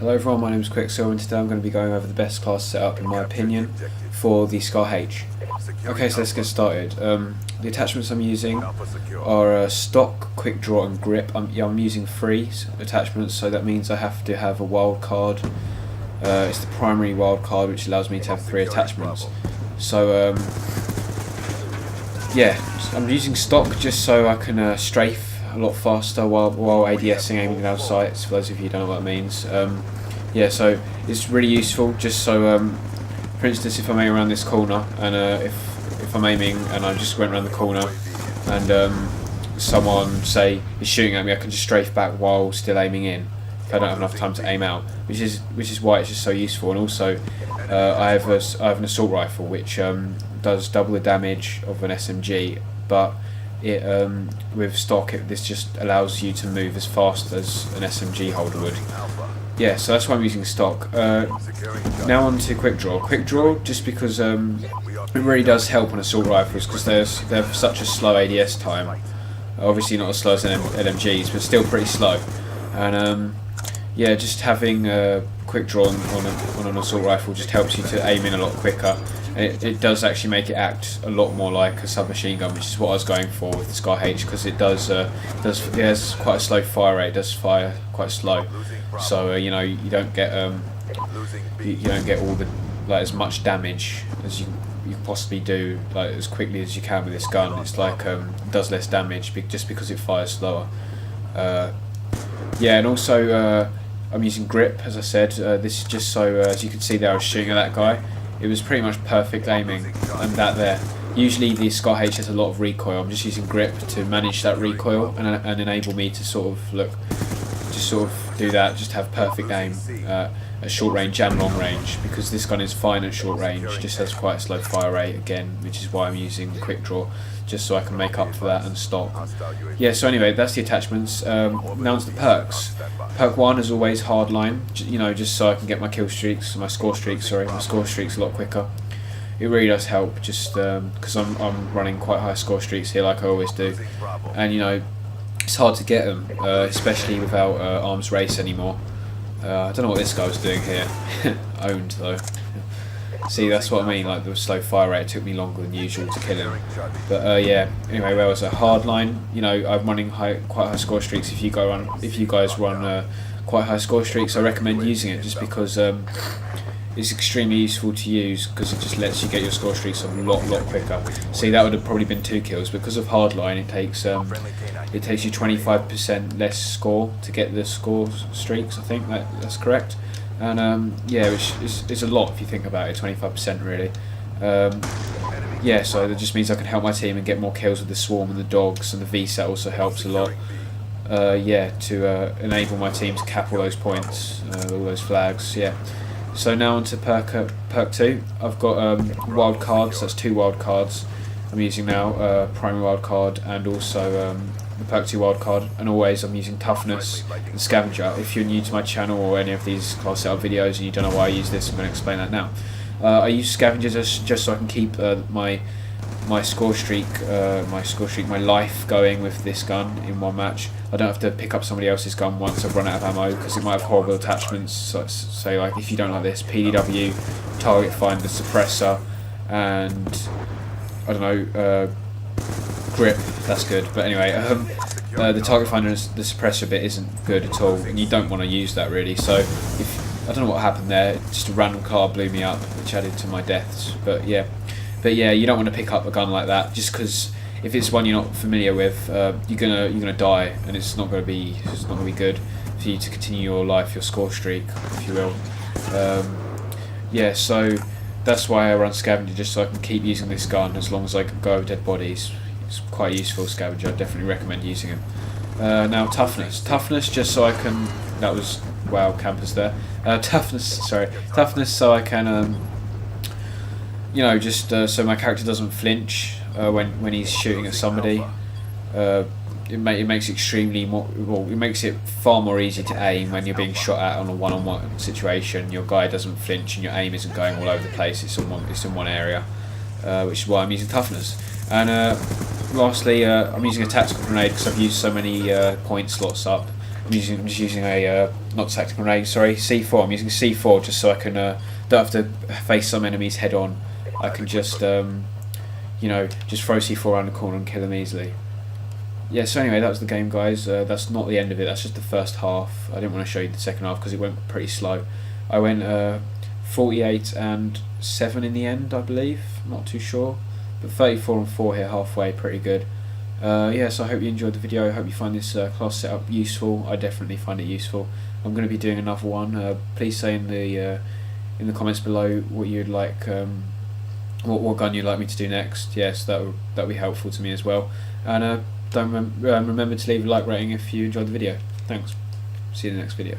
Hello everyone, my name is Quicksilver and today I'm going to be going over the best class setup in my opinion for the Scar H. Okay, so let's get started. The attachments I'm using are stock, quick draw and grip. I'm using 3 attachments, so that means I have to have a wild card. It's the primary wild card which allows me to have 3 attachments. So yeah, I'm using stock just so I can strafe a lot faster while ADSing, aiming down sights, for those of you who don't know what that means. Yeah, so it's really useful just so, for instance, if I'm aiming around this corner and if I'm aiming and I just went around the corner and someone, say, is shooting at me, I can just strafe back while still aiming in if I don't have enough time to aim out, which is why it's just so useful. And also I have an assault rifle which does double the damage of an SMG, but with stock this just allows you to move as fast as an SMG holder would. Yeah, so that's why I'm using stock. Now on to quick draw. Quick draw, just because it really does help on assault rifles because they have such a slow ADS time. Obviously not as slow as LMGs, but still pretty slow. And yeah, just having quick draw on an assault rifle just helps you to aim in a lot quicker. It does actually make it act a lot more like a submachine gun, which is what I was going for with the Scar H, because it has quite a slow fire rate. It does fire quite slow, so you know you don't get all the as much damage as you possibly do as quickly as you can with this gun. It's it does less damage just because it fires slower. Yeah, and also I'm using grip, as I said. This is just so as you can see there, I was shooting at that guy. It was pretty much perfect aiming, and that there. Usually the Scar H has a lot of recoil. I'm just using grip to manage that recoil and enable me to sort of do that, just have perfect aim at short range and long range, because this gun is fine at short range, just has quite a slow fire rate again, which is why I'm using the quick draw, just so I can make up for that and stock. Yeah, so anyway, that's the attachments. Now to the perks. Perk 1 is always hardline, just so I can get my my score streaks a lot quicker. It really does help, just because I'm running quite high score streaks here, like I always do, and it's hard to get them, especially without arms race anymore. I don't know what this guy was doing here. Owned though. See, that's what I mean, like the slow fire rate took me longer than usual to kill him. But yeah, anyway, where was a hardline? I'm running quite high score streaks. If you guys run quite high score streaks, I recommend using it just because it's extremely useful to use, because it just lets you get your score streaks a lot quicker. See, that would have probably been 2 kills. Because of hardline, it takes you 25% less score to get the score streaks. I think that's correct. And yeah, which is a lot if you think about it, 25% really. Yeah, so that just means I can help my team and get more kills with the swarm and the dogs, and the VSAT also helps a lot. Yeah, to enable my team to cap all those points, all those flags. Yeah. So now on to perk 2. I've got wild cards. That's 2 wild cards I'm using now, primary wild card and also the perk 2 wild card, and always I'm using toughness and scavenger. If you're new to my channel or any of these class setup videos and you don't know why I use this, I'm going to explain that now. I use scavenger just so I can keep my score streak, my life going with this gun in one match. I don't have to pick up somebody else's gun once I've run out of ammo, because it might have horrible attachments. So say like, if you don't like this, PDW, target finder, suppressor, and I don't know, grip. That's good. But anyway, the target finder and the suppressor bit isn't good at all, and you don't want to use that really. So I don't know what happened there. Just a random car blew me up, which added to my deaths. But yeah, you don't want to pick up a gun like that, just because if it's one you're not familiar with, you're gonna die, and it's not gonna be good for you to continue your life, your score streak, if you will. Yeah, so that's why I run scavenger, just so I can keep using this gun as long as I can go over dead bodies. It's quite useful, scavenger. I definitely recommend using it. Now toughness, just so I can. That was campers there. Toughness, so I can. Just so my character doesn't flinch when he's shooting at somebody. It makes it makes it far more easy to aim when you're being shot at on a one-on-one situation. Your guy doesn't flinch and your aim isn't going all over the place. It's in one area, which is why I'm using toughness. And lastly, I'm using a tactical grenade because I've used so many point slots up. I'm just using a not tactical grenade, sorry, C4. I'm using C4 just so I can don't have to face some enemies head on. I can just you know, just throw C4 around the corner and kill them easily. Yeah, so anyway, that was the game, guys. That's not the end of it, that's just the first half. I didn't want to show you the second half because it went pretty slow. I went 48-7 in the end, I believe. I'm not too sure. But 34-4 here halfway, pretty good. Yeah, so I hope you enjoyed the video. I hope you find this class setup useful. I definitely find it useful. I'm going to be doing another one. Please say in the comments below what you'd like, what gun you'd like me to do next. Yes, that would be helpful to me as well. And don't remember to leave a like rating if you enjoyed the video. Thanks. See you in the next video.